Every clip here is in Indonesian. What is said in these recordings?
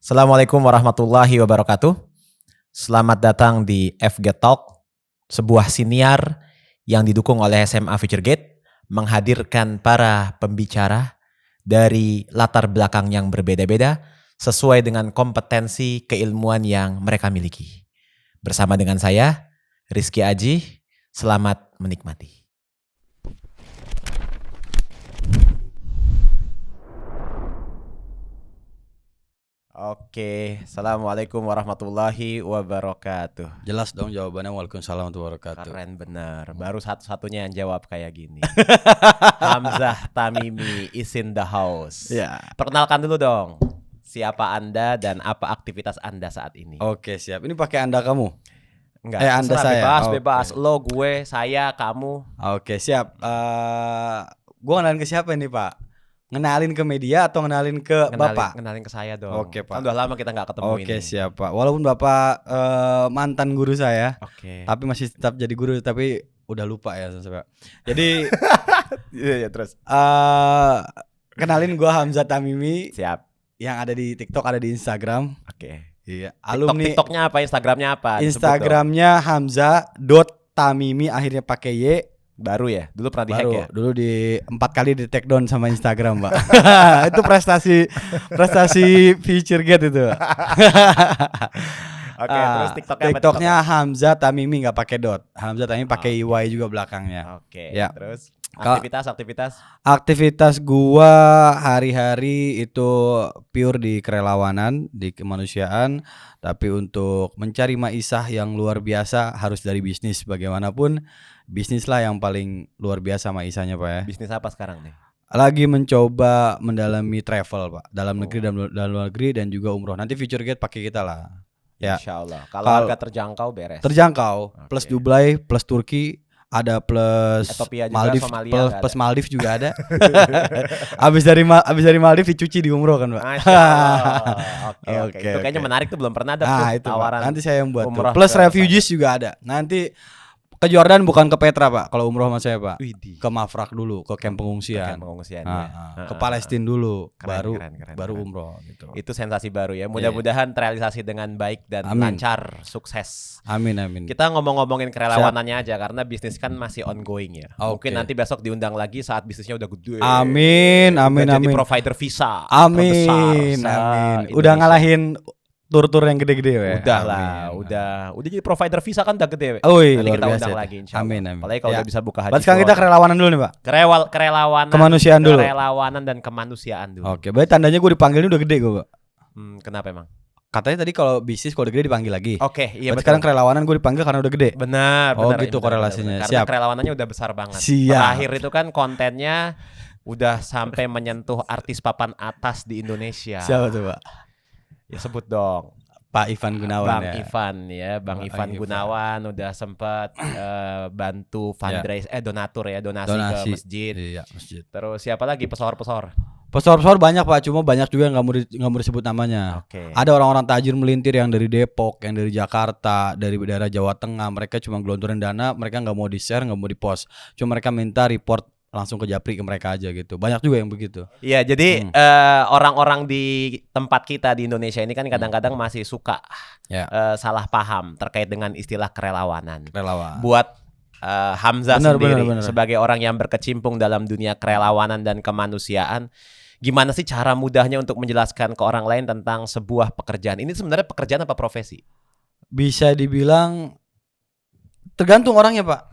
Assalamualaikum warahmatullahi wabarakatuh. Selamat datang di FG Talk, sebuah siniar yang didukung oleh SMA FutureGate, menghadirkan para pembicara dari latar belakang yang berbeda-beda sesuai dengan kompetensi keilmuan yang mereka miliki. Bersama dengan saya, Rizky Aji, selamat menikmati. Oke, Assalamualaikum warahmatullahi wabarakatuh. Jelas dong jawabannya, waalaikumsalam warahmatullahi wabarakatuh. Keren bener, baru satu-satunya yang jawab kayak gini. Hamzah Tamimi is in the house. Ya. Perkenalkan dulu dong, siapa Anda dan apa aktivitas Anda saat ini? Oke, siap. Ini pakai Anda kamu? Enggak, Anda terserah, saya. bebas, lo, gue, saya, kamu. Oke, siap. Gue ngenalin ke siapa ini, Pak? Ngenalin ke media atau ngenalin ke Bapak? Ngenalin ke saya dong. Oke, Pak. Kan udah lama kita nggak ketemu ini. Oke, siap, Pak. Walaupun Bapak mantan guru saya, Oke. tapi masih tetap jadi guru, tapi udah lupa ya, Pak. Jadi Iya, terus. kenalin gue Hamzah Tamimi. Siap. Yang ada di TikTok, ada di Instagram. Oke. Iya. Alumni. TikToknya apa? Instagramnya apa? Instagramnya Hamzah.tamimi, akhirnya pakai Y. Baru ya? Dulu pernah di-hack ya? Dulu 4 kali di take down sama Instagram, Pak. Itu prestasi FutureGate itu. Oke, terus TikToknya Hamzah Tamimi, nggak pakai dot. Hamzah Tamimi pakai IY juga belakangnya. Oke. Ya. Terus aktivitas? Aktivitas gua hari-hari itu pure di kerelawanan, di kemanusiaan. Tapi untuk mencari maisah yang luar biasa harus dari bisnis. Bagaimanapun bisnis lah yang paling luar biasa maisahnya, Pak ya. Bisnis apa sekarang nih? Lagi mencoba mendalami travel, Pak. Dalam negeri dan luar negeri, dan juga umroh. Nanti FutureGate pakai kita lah. Ya. Insya Allah. Kalau harga terjangkau beres. Terjangkau. Oke. Plus Dubai, plus Turki, ada plus Ethiopia juga, Maldives, Somalia plus Maldives juga ada. abis dari Maldives dicuci di umroh kan, Pak. Masya Allah. Oke. Oke, Itu kayaknya oke. menarik tuh, belum pernah ada Itu, Pak. tawaran. Nanti saya yang buat tuh. umroh Plus ke refugees juga ada. Nanti ke Jordan, bukan ke Petra, Pak. Kalau umroh sama saya, Pak. Widih. Ke Mafraq dulu, ke camp pengungsian. Pengungsian Ke Palestina dulu, Keren. baru umroh gitu. Itu sensasi baru ya. Mudah-mudahan terrealisasi dengan baik dan Amin. lancar, sukses. Amin. Kita ngomongin kerelawanannya aja karena bisnis kan masih ongoing ya. Oke. Mungkin nanti besok diundang lagi saat bisnisnya udah gede. Amin. Udah jadi provider visa Amin. terbesar Amin. Udah ngalahin tur-tur yang gede-gede ya. Udah lah, udah jadi provider visa kan udah gede. Oh, Nanti luar kita biasa. undang lagi insya Allah. Amin. Apalagi kalau Ya. udah bisa buka haji. Berarti sekarang kita kerelawanan dulu nih, Pak. Kerelawanan. Kemanusiaan dulu. Kerelawanan dan kemanusiaan dulu. Oke, berarti tandanya gue dipanggil ini udah gede gue, Pak. Kenapa emang? Katanya tadi kalau bisnis kalau udah gede dipanggil lagi. Oke, iya Berarti betul. sekarang kerelawanan gue dipanggil karena udah gede. Benar. Oh, benar, gitu benar, korelasinya. benar. Karena Siap. kerelawanannya udah besar banget. Siap. Terakhir itu kan kontennya udah sampai menyentuh artis papan atas di Indonesia. Siapa tuh, Pak? Ya sebut dong. Pak Ivan Gunawan Bang ya. Ivan ya, Bang Bang Ivan Ivan. Gunawan udah sempat bantu fundraise, donasi ke masjid. Iya, masjid. Terus siapa lagi pesor-pesor? Pesor-pesor banyak, Pak, cuma banyak juga yang nggak mau disebut namanya. Oke. Ada orang-orang tajir melintir yang dari Depok, yang dari Jakarta, dari daerah Jawa Tengah. Mereka cuma gelontorin dana, mereka nggak mau di-share, nggak mau di-post. Cuma mereka minta report langsung ke Japri ke mereka aja gitu. Banyak juga yang begitu. Iya, jadi orang-orang di tempat kita di Indonesia ini kan kadang-kadang masih suka Ya. salah paham terkait dengan istilah kerelawanan. Relawan. Buat Hamzah Benar, sendiri benar. sebagai orang yang berkecimpung dalam dunia kerelawanan dan kemanusiaan, gimana sih cara mudahnya untuk menjelaskan ke orang lain tentang sebuah pekerjaan? Ini sebenarnya pekerjaan apa profesi? Bisa dibilang tergantung orangnya, Pak.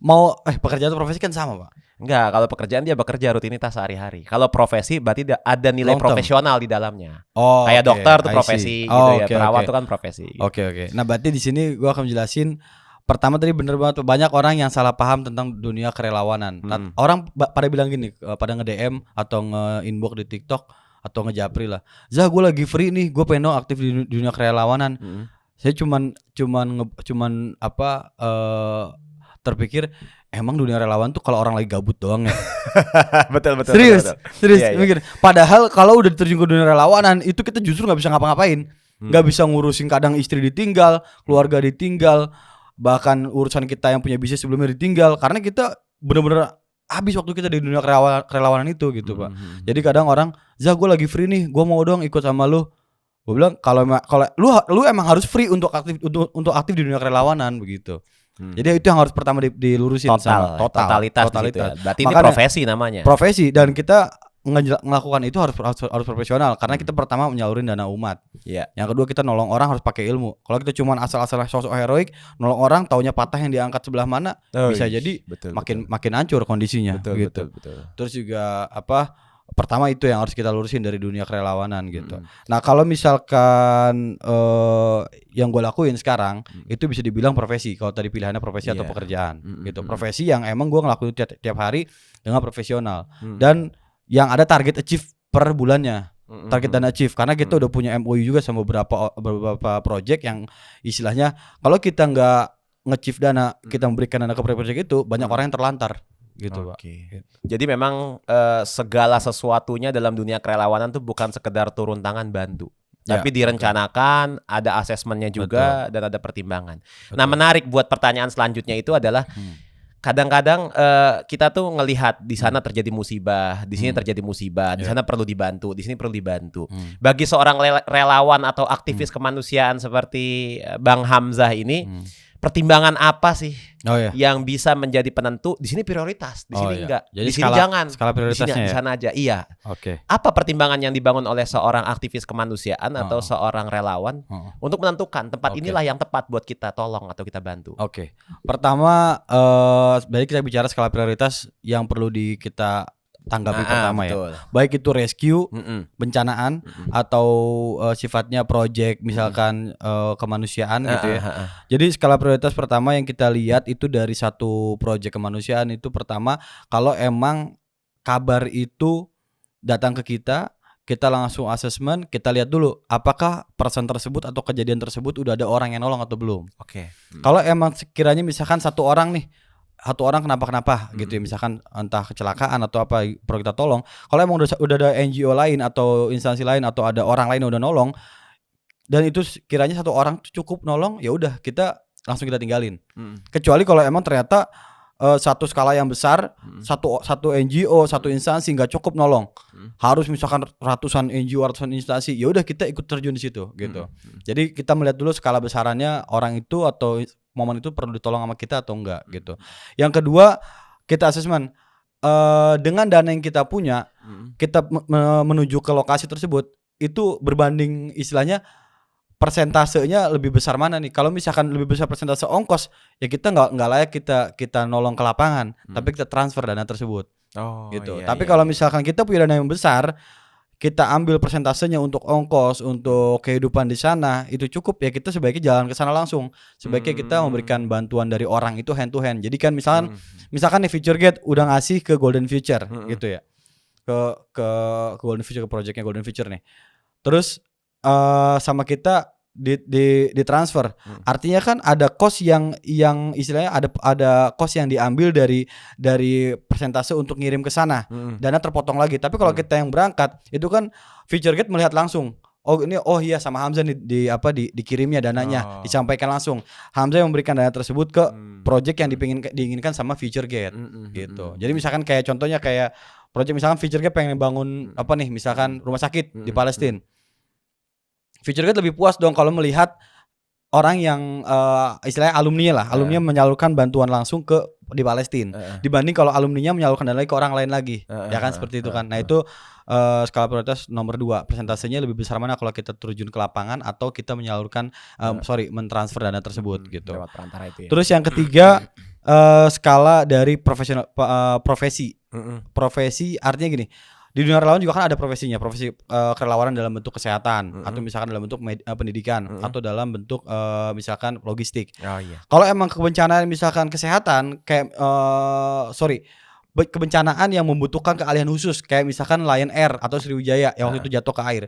Mau pekerjaan atau profesi kan sama, Pak. Enggak, kalau pekerjaan dia bekerja rutinitas sehari-hari. Kalau profesi berarti ada nilai Long term. profesional di dalamnya. Oh, Kayak oke, dokter tuh I profesi see. gitu ya, Oke, perawat oke. tuh kan profesi. Gitu. Oke. Nah, berarti di sini gua akan jelasin. Pertama tadi bener banget, banyak orang yang salah paham tentang dunia kerelawanan. Nah, orang pada bilang gini, pada nge-DM atau nge-inbox di TikTok atau nge-japri lah. Zah, gue lagi free nih, gue pengen dong aktif di dunia kerelawanan. Saya cuman terpikir emang dunia relawan tuh kalau orang lagi gabut doang ya. betul. Serius. Iya. Mikir. Padahal kalau udah terjun ke dunia relawanan itu kita justru nggak bisa ngapa-ngapain, nggak bisa ngurusin, kadang istri ditinggal, keluarga ditinggal, bahkan urusan kita yang punya bisnis sebelumnya ditinggal karena kita bener-bener habis waktu kita di dunia kerelawanan itu gitu, Pak. Jadi kadang orang, Zah, gue lagi free nih, gue mau dong ikut sama lu. Gue bilang kalau lu emang harus free untuk aktif di dunia kerelawanan begitu. Jadi itu yang harus pertama dilurusin totalitas. Gitu ya. Berarti makanya, ini profesi namanya. Profesi, dan kita melakukan itu harus profesional karena kita pertama menyalurin dana umat. Yeah. Yang kedua kita nolong orang harus pakai ilmu. Kalau kita cuma asal-asalan sosok heroik, nolong orang taunya patah yang diangkat sebelah mana, bisa jadi makin hancur kondisinya. Betul. Terus juga pertama itu yang harus kita lurusin dari dunia kerelawanan gitu. Nah kalau misalkan yang gue lakuin sekarang itu bisa dibilang profesi. Kalau tadi pilihannya profesi atau pekerjaan gitu. Profesi yang emang gue ngelakuin tiap hari dengan profesional dan yang ada target achieve per bulannya. Target dan achieve karena kita udah punya MOU juga sama beberapa project yang istilahnya kalau kita nggak nge-achieve dana, kita memberikan dana ke project itu banyak orang yang terlantar. Gitu, Pak. Jadi memang segala sesuatunya dalam dunia kerelawanan tuh bukan sekedar turun tangan bantu, tapi direncanakan, ada asesmennya juga, dan ada pertimbangan. Nah, menarik buat pertanyaan selanjutnya itu adalah kadang-kadang kita tuh ngelihat di sana terjadi musibah, di sini terjadi musibah, di sana perlu dibantu, di sini perlu dibantu. Bagi seorang relawan atau aktivis kemanusiaan seperti Bang Hamzah ini, pertimbangan apa sih yang bisa menjadi penentu? Di sini prioritas, di sini enggak. Jadi di sini jangan. Skala prioritasnya di sana aja. Iya. Apa pertimbangan yang dibangun oleh seorang aktivis kemanusiaan atau seorang relawan untuk menentukan tempat inilah yang tepat buat kita tolong atau kita bantu? Pertama, sebenarnya kita bicara skala prioritas yang perlu kita tanggapi pertama betul. Ya. Baik itu rescue, bencanaan atau sifatnya project misalkan kemanusiaan gitu ya. Jadi skala prioritas pertama yang kita lihat itu dari satu project kemanusiaan itu pertama kalau emang kabar itu datang ke kita langsung asesmen, kita lihat dulu apakah person tersebut atau kejadian tersebut udah ada orang yang nolong atau belum. Kalau emang sekiranya misalkan satu orang kenapa gitu ya, misalkan entah kecelakaan atau apa perlu kita tolong. Kalau emang udah ada NGO lain atau instansi lain atau ada orang lain yang udah nolong dan itu kiranya satu orang cukup nolong, ya udah kita langsung kita tinggalin. Kecuali kalau emang ternyata satu skala yang besar, satu NGO, satu instansi nggak cukup nolong, harus misalkan ratusan NGO, ratusan instansi, ya udah kita ikut terjun di situ gitu. Jadi kita melihat dulu skala besarannya orang itu atau momen itu perlu ditolong sama kita atau enggak gitu. Yang kedua kita asesmen dengan dana yang kita punya, kita menuju ke lokasi tersebut itu berbanding istilahnya persentasenya lebih besar mana nih? Kalau misalkan lebih besar persentase ongkos, ya kita nggak layak kita nolong ke lapangan, tapi kita transfer dana tersebut. Gitu. Tapi kalau misalkan kita punya dana yang besar, kita ambil persentasenya untuk ongkos, untuk kehidupan di sana, itu cukup ya kita sebaiknya jalan ke sana langsung. Sebaiknya kita memberikan bantuan dari orang itu hand to hand. Jadi kan misalkan nih FutureGate udah ngasih ke Golden Future gitu ya. Ke Golden Future, ke projectnya Golden Future nih. Terus sama kita di transfer. Artinya kan ada cost yang istilahnya ada cost yang diambil dari persentase untuk ngirim ke sana. Dana terpotong lagi. Tapi kalau kita yang berangkat, itu kan FutureGate melihat langsung. Iya sama Hamzah nih dikirimnya dananya, disampaikan langsung. Hamzah yang memberikan dana tersebut ke project yang diinginkan sama FutureGate gitu. Jadi misalkan kayak contohnya kayak project misalkan FutureGate pengen bangun misalkan rumah sakit di Palestina. FutureGate lebih puas dong kalau melihat orang yang istilahnya alumni menyalurkan bantuan langsung di Palestina dibanding kalau alumninya menyalurkan dana lagi ke orang lain lagi, ya kan seperti itu kan. Nah itu skala prioritas nomor 2, persentasenya lebih besar mana kalau kita terjun ke lapangan atau kita menyalurkan mentransfer dana tersebut gitu. Lewat perantara itu ya. Terus yang ketiga skala dari profesi. Profesi artinya gini. Di dunia relawan juga kan ada profesi kerelawanan dalam bentuk kesehatan atau misalkan dalam bentuk pendidikan atau dalam bentuk misalkan logistik. Kalau emang kebencanaan misalkan kesehatan kayak kebencanaan yang membutuhkan keahlian khusus kayak misalkan Lion Air atau Sriwijaya yang waktu itu jatuh ke air.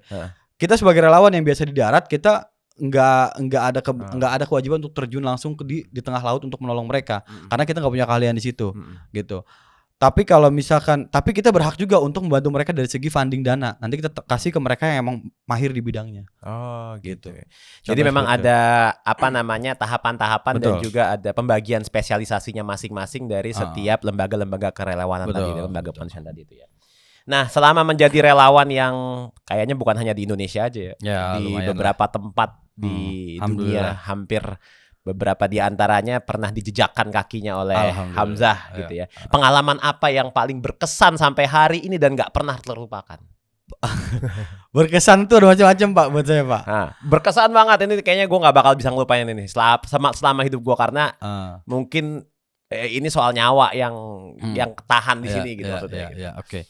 Kita sebagai relawan yang biasa di darat kita nggak ada kewajiban untuk terjun langsung di tengah laut untuk menolong mereka karena kita nggak punya keahlian di situ gitu. Tapi kalau misalkan, kita berhak juga untuk membantu mereka dari segi funding dana. Nanti kita kasih ke mereka yang emang mahir di bidangnya. Gitu. Jadi memang ada tahapan-tahapan dan juga ada pembagian spesialisasinya masing-masing dari setiap lembaga-lembaga kerelawanan tadi, lembaga kemanusiaan tadi itu ya. Nah, selama menjadi relawan yang kayaknya bukan hanya di Indonesia aja ya, Ya, di lumayan beberapa tempat di dunia, Alhamdulillah. hampir beberapa di antaranya pernah dijejakkan kakinya oleh Alhamdulillah. Hamzah Ya. gitu ya. Pengalaman apa yang paling berkesan sampai hari ini dan nggak pernah terlupakan? Berkesan tuh ada macam-macam Pak buat saya Pak. Nah, berkesan banget ini, kayaknya gue nggak bakal bisa ngelupain ini selama hidup gue, karena mungkin ini soal nyawa yang tahan di sini gitu maksudnya. Ya, oke.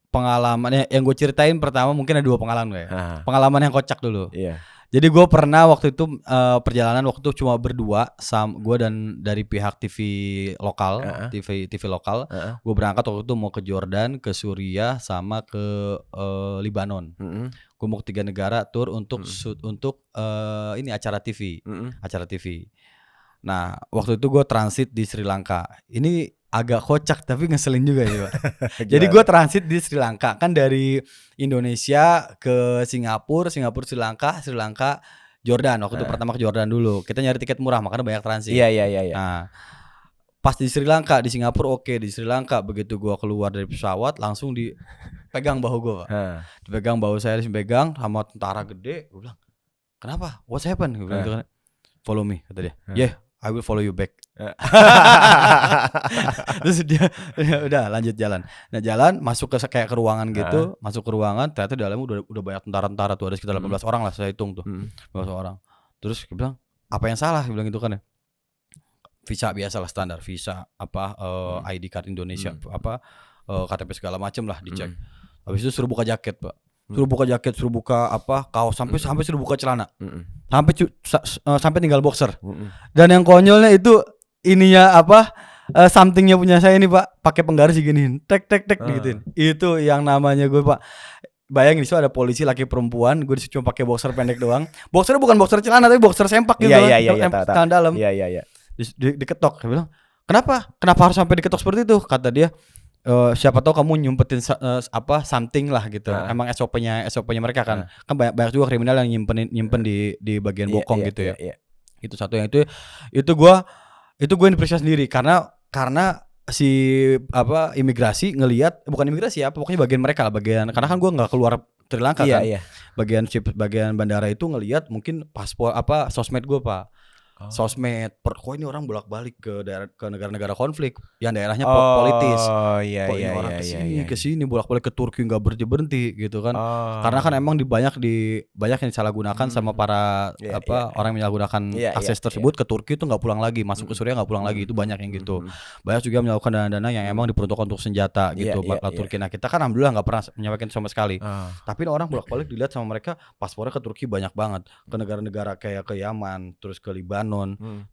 Pengalaman yang gue ceritain pertama mungkin ada 2 pengalaman ya. Pengalaman yang kocak dulu. Iya. Jadi gue pernah waktu itu perjalanan waktu itu cuma berdua gue dan dari pihak TV lokal, TV lokal. Gue berangkat waktu itu mau ke Jordan, ke Suriah, sama ke Libanon. Gue mau ke 3 negara tour untuk ini acara TV, acara TV. Nah waktu itu gue transit di Sri Lanka. Ini agak kocak tapi ngeselin juga ya Pak. Jadi gue transit di Sri Lanka, kan dari Indonesia ke Singapura, Sri Lanka, Jordan. Waktu itu pertama ke Jordan dulu. Kita nyari tiket murah, makanya banyak transit. Iya. Nah, pas di Sri Lanka, di Singapura oke, di Sri Lanka begitu gue keluar dari pesawat langsung dipegang bahu gue Pak. Dipegang bahu saya, dipegang sama tentara gede. Gue bilang, kenapa? What's happened? Gue bilang gitu kan. Follow me, kata dia. Yeah, I will follow you back. Terus dia udah lanjut jalan. Nah jalan masuk ke kayak ke ruangan gitu, masuk ke ruangan, ternyata di dalamnya udah banyak tentara tuh, ada sekitar 18 orang lah saya hitung tuh, 18 orang. Terus dia bilang, apa yang salah? Dia bilang gitu kan ya. Visa biasa lah, standar visa ID card Indonesia, KTP segala macem lah dicek. Habis itu suruh buka jaket Pak. Suruh buka jaket, suruh buka kaos, sampai suruh buka celana. Sampai tinggal boxer. Dan yang konyolnya itu ininya somethingnya punya saya ini Pak, pakai penggaris giniin, tek gituin. Itu yang namanya gue Pak. Bayangin disitu ada polisi laki perempuan, gue disitu cuma pakai boxer pendek doang. Boxernya bukan boxer celana tapi boxer sempak gitu. Iya, tangan dalam. Iya. Diketok. Dia bilang, kenapa harus sampai diketok seperti itu? Kata dia, siapa tahu kamu nyumpetin something lah gitu. Emang SOP-nya mereka kan. Kan banyak juga kriminal yang nyimpen di bagian bokong gitu ya. Itu satu yang itu gue diperiksa sendiri karena si imigrasi ngelihat, bukan imigrasi ya, pokoknya bagian mereka lah, karena kan gue nggak keluar Sri Lanka kan. Bagian bandara itu ngelihat mungkin paspor sosmed gue Pak. Sosmed, kok ini orang bolak-balik ke negara-negara konflik yang daerahnya politis. Kok ini orang kesini bolak-balik ke Turki nggak berhenti gitu kan? Karena kan emang banyak yang disalahgunakan sama para orang yang menyalahgunakan akses tersebut ke Turki itu nggak pulang lagi, masuk ke Suriah nggak pulang lagi, itu banyak yang gitu. Banyak juga melakukan dana-dana yang emang diperuntukkan untuk senjata gitu Turki. Nah kita kan alhamdulillah nggak pernah menyampaikan sama sekali. Tapi orang bolak-balik dilihat sama mereka paspornya ke Turki banyak banget, ke negara-negara kayak ke Yaman, terus ke Libanon.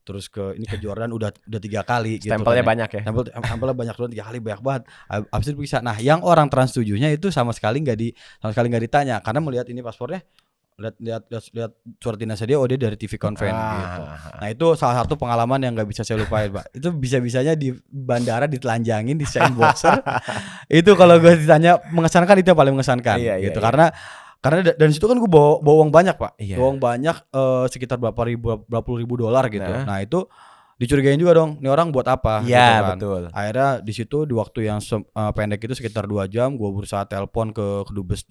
Terus ke Jordan udah 3 kali gitu. Stempelnya banyak ya. Stempelnya banyak banget, 3 kali banyak banget. Habis itu bisa. Nah, yang orang trans 7-nya itu sama sekali enggak ditanya karena melihat ini paspornya, lihat surat dinasnya dia, dia dari TV Convent gitu. Nah, itu salah satu pengalaman yang enggak bisa saya lupain, Pak. Itu bisa-bisanya di bandara ditelanjangin, disewain boxer. Itu kalau gue ditanya mengesankan, itu yang paling mengesankan gitu. Karena dari situ kan gue bawa uang banyak Pak, bawa uang banyak sekitar berapa puluh ribu dolar gitu. Nah itu dicurigain juga dong, ini orang buat apa? Iya gitu kan. Betul. Akhirnya di situ di waktu yang pendek itu sekitar 2 jam, gue berusaha telepon ke kedubes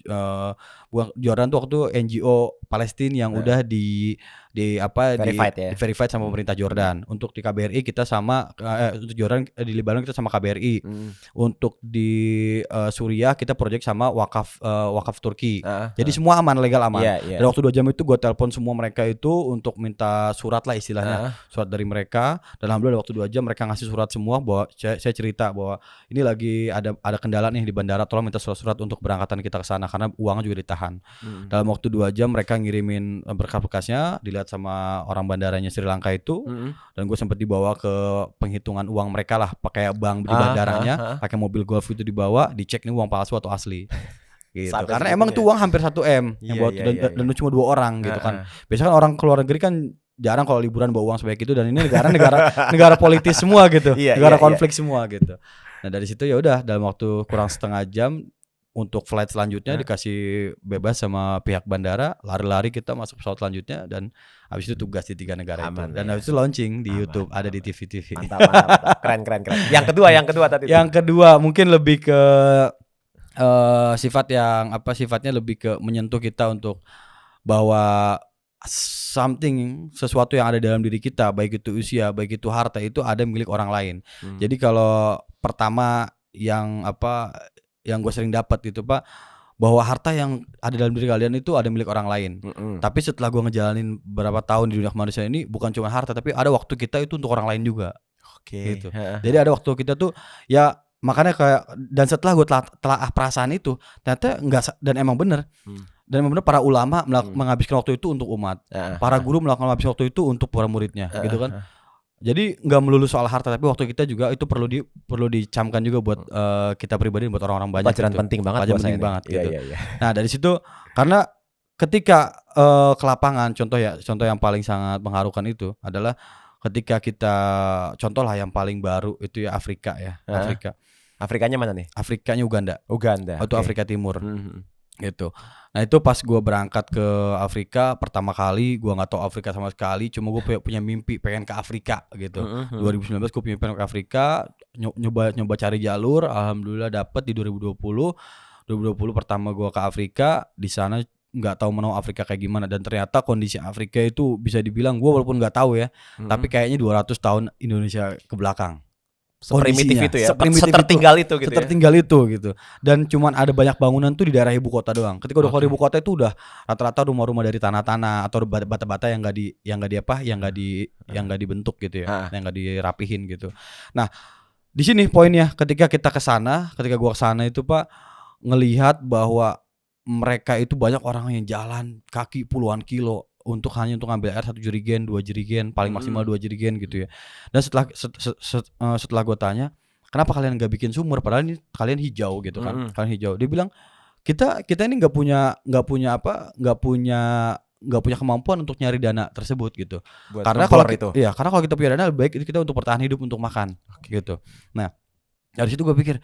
Jordan tuh waktu NGO Palestina yang udah verified sama pemerintah Jordan. Untuk di KBRI kita sama untuk Jordan, di Libanon kita sama KBRI. Untuk di Suriah kita project sama wakaf Turki. Jadi semua aman, legal aman. Dan waktu 2 jam itu gue telepon semua mereka itu untuk minta surat lah istilahnya, surat dari mereka. Dan alhamdulillah waktu 2 jam mereka ngasih surat semua bahwa saya cerita bahwa ini lagi ada kendala nih di bandara, tolong minta surat-surat untuk berangkatan kita ke sana karena uangnya juga ditahan. Dalam waktu 2 jam mereka ngirimin berkas-berkasnya, dilihat sama orang bandaranya Sri Lanka itu. Dan gue sempat dibawa ke penghitungan uang mereka lah, pakai bank di bandaranya, pakai mobil golf itu dibawa, dicek nih uang palsu atau asli. Gitu. Karena emang itu uang hampir 1 M yang buat dan cuma 2 orang gitu kan. Biasanya kan orang keluar negeri kan jarang kalau liburan bawa uang sebanyak itu, dan ini negara politis semua gitu. Negara konflik semua gitu. Nah, dari situ ya udah dalam waktu kurang setengah jam untuk flight selanjutnya dikasih bebas sama pihak bandara, lari-lari kita masuk pesawat selanjutnya dan habis itu tugas di 3 negara Aman, itu. Dan ya. habis itu launching di Aman, YouTube, ada di TV-TV. Mantap. Keren. Yang kedua tadi. Yang kedua mungkin lebih ke sifatnya lebih ke menyentuh kita untuk bahwa sesuatu yang ada dalam diri kita, baik itu usia, baik itu harta, itu ada milik orang lain. Jadi kalau pertama yang gue sering dapat itu Pak, bahwa harta yang ada dalam diri kalian itu ada milik orang lain. Tapi setelah gue ngejalanin berapa tahun di dunia kemanusiaan ini, bukan cuma harta, tapi ada waktu kita itu untuk orang lain juga. Oke. Gitu. Jadi ada waktu kita tuh ya, makanya kayak, dan setelah gue telah perasaan itu ternyata enggak, dan emang bener. Dan emang bener para ulama menghabiskan waktu itu untuk umat. Para guru menghabiskan waktu itu untuk para muridnya, gitu kan. Jadi nggak melulu soal harta, tapi waktu kita juga itu perlu dicamkan juga buat kita pribadi, buat orang-orang banyak. Pelajaran gitu. penting banget. Pelajaran penting banget gitu. Iya. Nah dari situ, karena ketika ke lapangan, contoh yang paling sangat mengharukan itu adalah ketika kita, contoh lah yang paling baru itu ya Afrika ya. Afrikanya mana nih? Afrikanya Uganda. Okay. Itu Afrika Timur. Gitu. Nah itu pas gue berangkat ke Afrika pertama kali, gue nggak tahu Afrika sama sekali, cuma gue punya mimpi pengen ke Afrika gitu. 2019 gue punya pengen ke Afrika, nyoba cari jalur, alhamdulillah dapet di 2020 pertama gue ke Afrika. Di sana nggak tahu menau Afrika kayak gimana, dan ternyata kondisi Afrika itu bisa dibilang, gue walaupun nggak tahu ya, tapi kayaknya 200 tahun Indonesia ke belakang. Seprimitif itu ya, setertinggal itu gitu. Dan cuman ada banyak bangunan tuh di daerah ibu kota doang. Ketika udah keluar ibu kota itu udah rata-rata rumah-rumah dari tanah-tanah atau bata-bata yang nggak dibentuk gitu ya, yang nggak dirapihin gitu. Nah di sini poinnya, ketika gua kesana itu Pak, ngelihat bahwa mereka itu banyak orang yang jalan kaki puluhan kilo hanya untuk ngambil air 1 jerigen, 2 jerigen, paling maksimal 2 jerigen gitu ya. Dan setelah gue tanya, kenapa kalian nggak bikin sumur? Padahal ini kalian hijau gitu kan, kalian hijau. Dia bilang kita ini nggak punya kemampuan untuk nyari dana tersebut gitu. Karena kalau kita punya dana, lebih baik itu kita untuk bertahan hidup, untuk makan gitu. Nah dari situ gue pikir,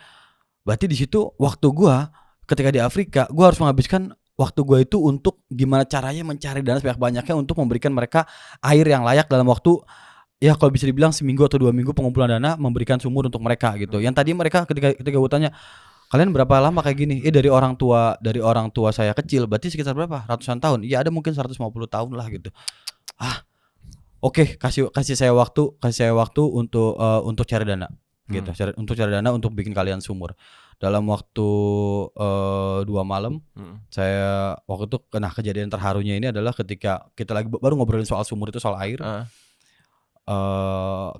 berarti di situ waktu gue ketika di Afrika, gue harus menghabiskan waktu gue itu untuk gimana caranya mencari dana sebanyak-banyaknya untuk memberikan mereka air yang layak dalam waktu, ya kalau bisa dibilang seminggu atau 2 minggu pengumpulan dana, memberikan sumur untuk mereka gitu. Yang tadi mereka ketika gue tanya, kalian berapa lama kayak gini? Dari orang tua saya kecil, berarti sekitar berapa? Ratusan tahun. Iya ada mungkin 150 tahun lah gitu. Oke, kasih saya waktu untuk cari dana gitu. Untuk cari dana untuk bikin kalian sumur. Dalam waktu 2 malam, saya waktu itu kejadian terharunya ini adalah ketika kita lagi baru ngobrolin soal sumur itu, soal air.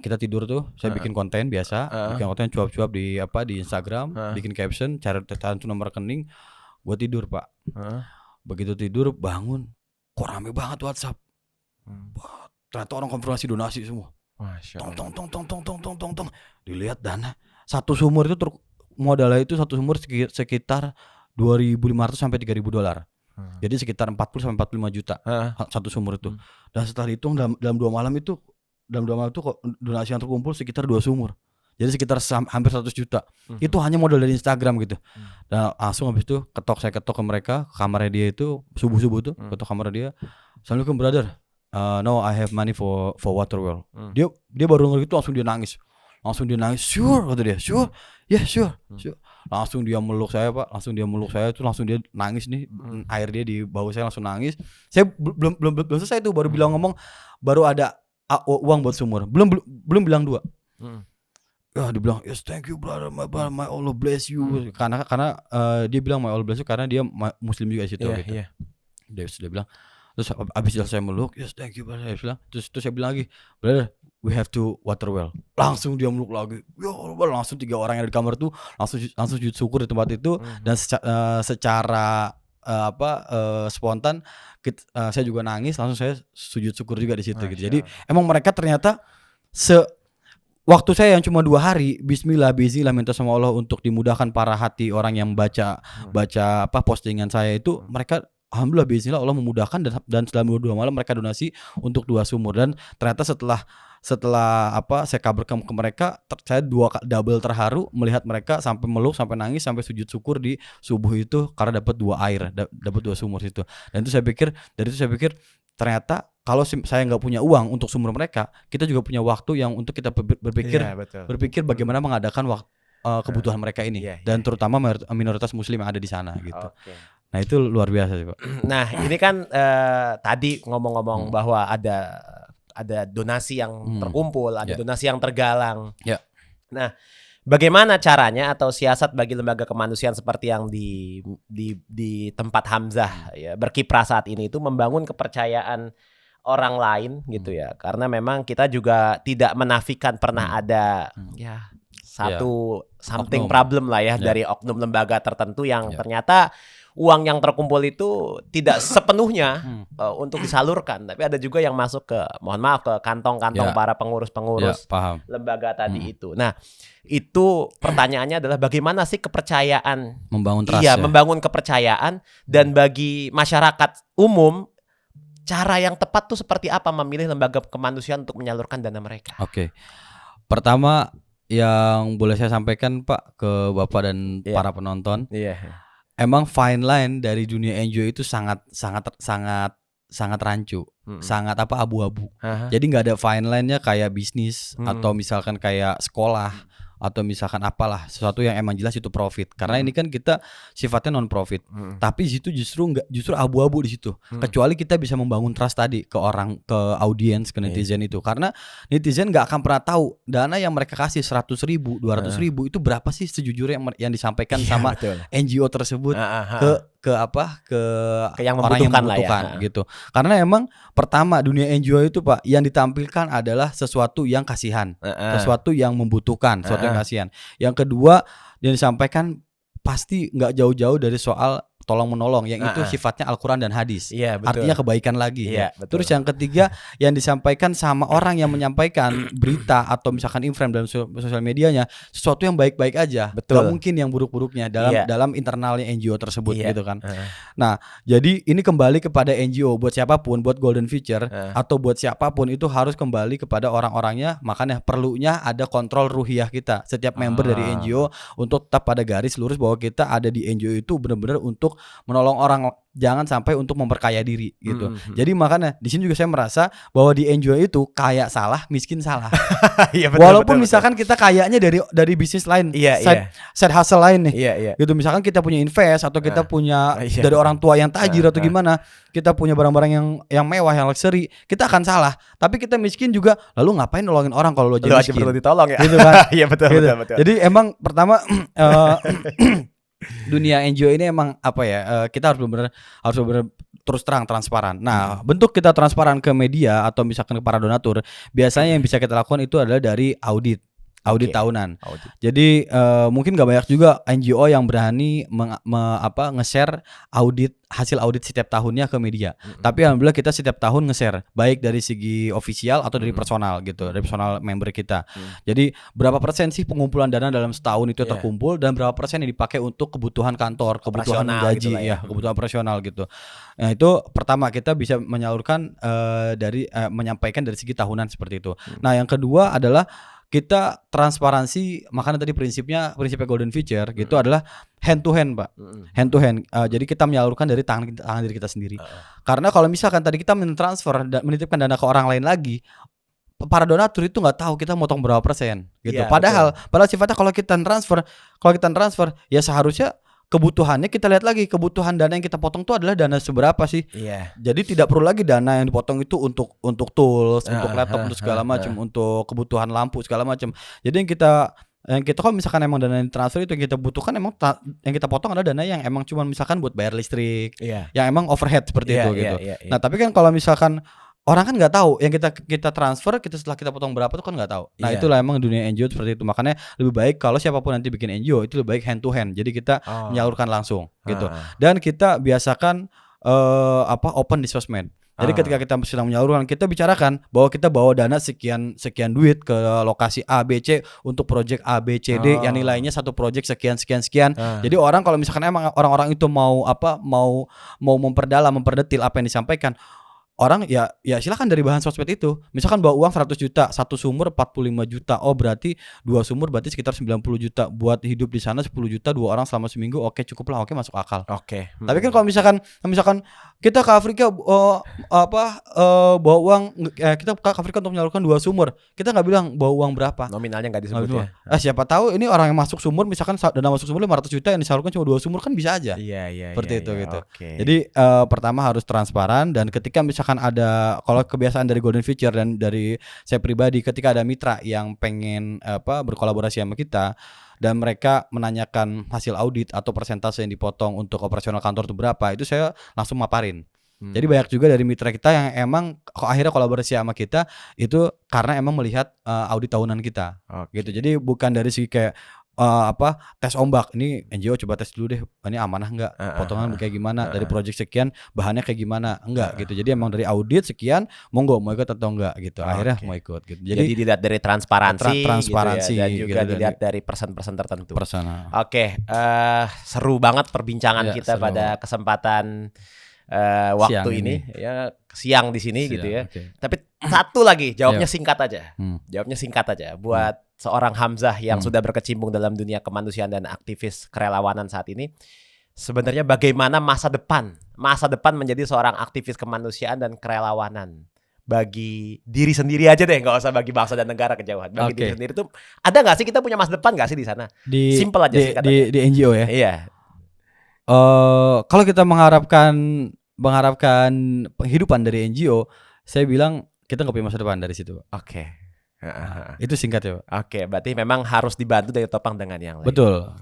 Kita tidur tuh, saya bikin konten biasa, bikin konten cuap-cuap di Instagram, bikin caption, cari nomor rekening, gue tidur Pak. Begitu tidur bangun, kok rame banget WhatsApp. Ternyata orang konfirmasi donasi semua. Tong. Dilihat dana, satu sumur itu modalnya itu satu sumur sekitar 2.500 sampai 3.000 dolar. Jadi sekitar 40 sampai 45 juta satu sumur itu. Dan setelah dihitung dalam 2 malam itu kok donasi yang terkumpul sekitar 2 sumur. Jadi sekitar hampir 100 juta. Itu hanya modal dari Instagram gitu. Dan langsung habis itu saya ketok ke mereka, ke kamarnya dia itu subuh-subuh tuh, ketok kamar dia. Assalamualaikum brother. No, I have money for water well. Dia baru denger gitu langsung dia nangis. Sure kata dia. Sure. Langsung dia meluk saya Pak. Langsung dia nangis nih. Air dia di bawah saya langsung nangis. Saya belum selesai tuh, baru bilang ngomong, baru ada uang buat sumur. Belum bilang 2. Ya dia bilang, yes thank you brother, my Allah bless you. Karena dia bilang my Allah bless you karena dia muslim juga di situ gitu. Dia sudah bilang. Terus abis saya meluk, yes thank you brother, terus saya bilang lagi, brother we have to water well. Langsung dia meluk lagi, ya Allah, langsung 3 orang yang di kamar tuh langsung sujud syukur di tempat itu. Dan secara spontan saya juga nangis, langsung saya sujud syukur juga di situ gitu. Jadi emang mereka ternyata waktu saya yang cuma 2 hari, bismillah minta sama Allah untuk dimudahkan para hati orang yang baca postingan saya itu, mereka alhamdulillah bismillah Allah memudahkan dan selama 2 malam mereka donasi untuk 2 sumur. Dan ternyata setelah saya kabarkan ke mereka, saya double terharu melihat mereka sampai meluk, sampai nangis, sampai sujud syukur di subuh itu karena dapat 2 air, dapat 2 sumur situ. Dan itu saya pikir ternyata kalau saya nggak punya uang untuk sumur mereka, kita juga punya waktu yang untuk kita berpikir bagaimana mengadakan kebutuhan mereka ini, dan terutama minoritas muslim yang ada di sana gitu. Nah itu luar biasa sih Pak. Nah ini kan tadi ngomong-ngomong bahwa ada donasi yang terkumpul, ada donasi yang tergalang. Nah bagaimana caranya atau siasat bagi lembaga kemanusiaan seperti yang di tempat Hamzah ya berkiprah saat ini itu membangun kepercayaan orang lain gitu ya, karena memang kita juga tidak menafikan pernah ada something problem lah ya dari oknum lembaga tertentu yang ternyata uang yang terkumpul itu tidak sepenuhnya untuk disalurkan, tapi ada juga yang masuk ke, mohon maaf, ke kantong-kantong para pengurus-pengurus lembaga tadi itu. Nah, itu pertanyaannya adalah bagaimana sih kepercayaan membangun trust, membangun kepercayaan, dan bagi masyarakat umum cara yang tepat tuh seperti apa memilih lembaga kemanusiaan untuk menyalurkan dana mereka? Pertama yang boleh saya sampaikan Pak ke Bapak dan para penonton. Emang fine line dari dunia NGO itu sangat rancu, sangat abu-abu. Jadi nggak ada fine line-nya kayak bisnis atau misalkan kayak sekolah atau misalkan apalah, sesuatu yang emang jelas itu profit. Karena ini kan kita sifatnya non profit. Tapi di situ justru abu-abu di situ. Kecuali kita bisa membangun trust tadi ke orang, ke audiens, ke netizen itu. Karena netizen nggak akan pernah tahu dana yang mereka kasih 100.000, 200.000 itu berapa sih sejujurnya yang disampaikan sama NGO tersebut ke yang orang yang membutuhkan gitu. Karena emang pertama dunia NGO itu Pak yang ditampilkan adalah sesuatu yang kasihan, sesuatu yang membutuhkan, sesuatu yang kasihan. Yang kedua yang disampaikan pasti nggak jauh-jauh dari soal tolong menolong yang itu sifatnya Al-Quran dan hadis. Artinya kebaikan lagi. Terus yang ketiga yang disampaikan sama orang yang menyampaikan berita atau misalkan inframe dalam sosial medianya sesuatu yang baik-baik aja. Gak mungkin yang buruk-buruknya dalam internalnya NGO tersebut gitu kan. Nah jadi ini kembali kepada NGO, buat siapapun, buat Golden Future atau buat siapapun itu harus kembali kepada orang-orangnya. Makanya perlunya ada kontrol ruhiyah kita, setiap member dari NGO untuk tetap pada garis lurus bahwa kita ada di NGO itu benar-benar untuk menolong orang, jangan sampai untuk memperkaya diri gitu. Jadi makanya di sini juga saya merasa bahwa di NGO itu kaya salah, miskin salah. Walaupun misalkan kita kayanya dari bisnis lain, side hustle lain nih. Gitu misalkan kita punya invest atau kita punya dari orang tua yang tajir atau gimana, kita punya barang-barang yang mewah, yang luxury, kita akan salah. Tapi kita miskin juga, lalu ngapain nolongin orang kalau lo jadi miskin? Perlu ditolong ya. Gitu kan? betul. Jadi emang pertama dunia NGO ini emang kita harus benar-benar terus terang, transparan. Nah, bentuk kita transparan ke media atau misalkan ke para donatur, biasanya yang bisa kita lakukan itu adalah dari audit tahunan. Jadi mungkin gak banyak juga NGO yang berani nge-share hasil audit setiap tahunnya ke media. Tapi alhamdulillah kita setiap tahun nge-share, baik dari segi ofisial atau dari personal gitu, dari personal member kita. Jadi berapa persen sih pengumpulan dana dalam setahun itu terkumpul, dan berapa persen yang dipakai untuk kebutuhan kantor, kebutuhan gaji, kebutuhan operasional gitu. Nah itu pertama kita bisa menyalurkan menyampaikan dari segi tahunan seperti itu. Nah yang kedua adalah kita transparansi, makanya tadi prinsipnya Golden Future gitu adalah hand to hand Pak, hand to hand. Jadi kita menyalurkan dari tangan diri kita sendiri. Karena kalau misalkan tadi kita menitipkan dana ke orang lain lagi, para donatur itu nggak tahu kita motong berapa persen gitu. Padahal sifatnya kalau kita transfer ya seharusnya kebutuhannya kita lihat lagi, kebutuhan dana yang kita potong itu adalah dana seberapa sih. Jadi tidak perlu lagi dana yang dipotong itu untuk tools, untuk laptop, untuk segala macam, untuk kebutuhan lampu segala macam. Jadi yang kita kalau misalkan emang dana yang transfer itu yang kita butuhkan, emang yang kita potong adalah dana yang emang cuma misalkan buat bayar listrik, yang emang overhead seperti itu gitu. Nah tapi kan kalau misalkan orang kan nggak tahu yang kita transfer, setelah kita potong berapa tuh kan nggak tahu. Nah itulah emang dunia NGO seperti itu. Makanya lebih baik kalau siapapun nanti bikin NGO itu lebih baik hand to hand. Jadi kita menyalurkan langsung gitu. Dan kita biasakan open di sosmed. Jadi Ah. ketika kita sedang menyalurkan, kita bicarakan bahwa kita bawa dana sekian duit ke lokasi A, B, C untuk project A, B, C, D yang nilainya satu project sekian. Jadi orang kalau misalkan emang orang-orang itu mau memperdetil apa yang disampaikan, orang ya silakan dari bahan sosmed itu. Misalkan bawa uang 100 juta, satu sumur 45 juta. Oh, berarti 2 sumur berarti sekitar 90 juta. Buat hidup di sana 10 juta 2 orang selama seminggu. Oke, cukup lah. Oke, masuk akal. Oke. Tapi kan kalau misalkan kita ke Afrika bawa uang kita ke Afrika untuk menyalurkan 2 sumur. Kita nggak bilang bawa uang berapa. Nominalnya nggak disebut ya. Siapa tahu ini orang yang masuk sumur, misalkan dana masuk sumur 500 juta yang disalurkan cuma 2 sumur, kan bisa aja. Iya. Seperti itu gitu. Oke. Jadi pertama harus transparan, dan ketika misalkan ada, kalau kebiasaan dari Golden Future dan dari saya pribadi, ketika ada mitra yang pengen berkolaborasi sama kita dan mereka menanyakan hasil audit atau persentase yang dipotong untuk operasional kantor itu berapa, itu saya langsung maparin. Jadi banyak juga dari mitra kita yang emang akhirnya kolaborasi sama kita itu karena emang melihat audit tahunan kita. Gitu. Jadi bukan dari segi kayak tes ombak, ini NGO coba tes dulu deh, ini amanah enggak, potongan kayak gimana, dari project sekian bahannya kayak gimana, enggak gitu. Jadi emang dari audit sekian, monggo mau ikut atau enggak gitu. Akhirnya mau ikut gitu. Jadi dilihat dari transparansi transparansi gitu ya, dan juga gitu, dilihat dari persen-persen tertentu. Persona. Oke, seru banget perbincangan kita pada kesempatan waktu Siang ini ya, siang di sini gitu ya. Okay. Tapi satu lagi, jawabnya singkat aja. Jawabnya singkat aja buat seorang Hamzah yang sudah berkecimpung dalam dunia kemanusiaan dan aktivis kerelawanan saat ini. Sebenarnya bagaimana masa depan menjadi seorang aktivis kemanusiaan dan kerelawanan bagi diri sendiri aja deh, nggak usah bagi bangsa dan negara kejauhan. Bagi diri sendiri tuh ada nggak sih, kita punya masa depan nggak sih di sana? Simple aja singkat aja. Di NGO ya. Iya. Kalau kita mengharapkan penghidupan dari NGO, saya bilang kita nggak punya masa depan dari situ. Oke. Itu singkat ya, Pak. Oke, berarti memang harus dibantu dari topang dengan yang lain. Betul.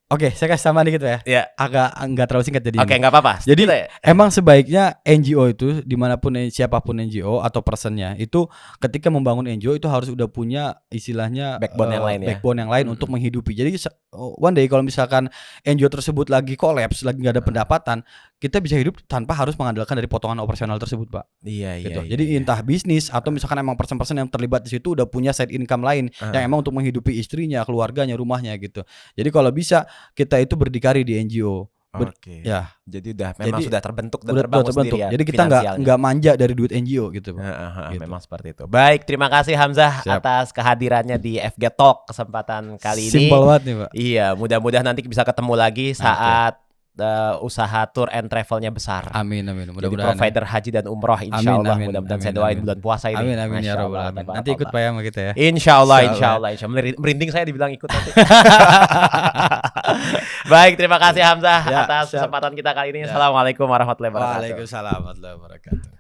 Oke, saya kasih tambahan dikit ya. Iya. Agak nggak terlalu singkat jadi. Oke, nggak apa-apa. Jadi emang sebaiknya NGO itu dimanapun siapapun NGO atau personnya itu ketika membangun NGO itu harus udah punya istilahnya backbone yang lain backbone yang lain untuk menghidupi. Jadi one day kalau misalkan NGO tersebut lagi collapse, lagi nggak ada pendapatan, kita bisa hidup tanpa harus mengandalkan dari potongan operasional tersebut, Pak. Iya. Gitu. Jadi entah bisnis atau misalkan emang person-person yang terlibat di situ udah punya side income lain yang emang untuk menghidupi istrinya, keluarganya, rumahnya gitu. Jadi kalau bisa kita itu berdikari di NGO. Oke. Ya. Jadi memang sudah terbentuk dan udah terbangun terbentuk. sendiri ya. Jadi kita nggak manja dari duit NGO gitu, Pak. Gitu. Memang seperti itu. Baik, terima kasih Hamzah atas kehadirannya di FG Talk kesempatan kali ini. Simpel banget nih, Pak. Iya, mudah-mudahan nanti bisa ketemu lagi saat usaha tour and travelnya besar. Amin. Jadi Mudah-mudahan provider haji dan umroh, insya Allah. Mudah-mudahan saya doain bulan puasa ini. Amin ya Rabbal Alamin. Nanti ikut Pak ya sama kita ya. Insya Allah. Merinding saya dibilang ikut nanti. Baik, terima kasih Hamzah atas kesempatan kita kali ini. Assalamualaikum warahmatullahi wabarakatuh. Waalaikumsalam warahmatullahi wabarakatuh.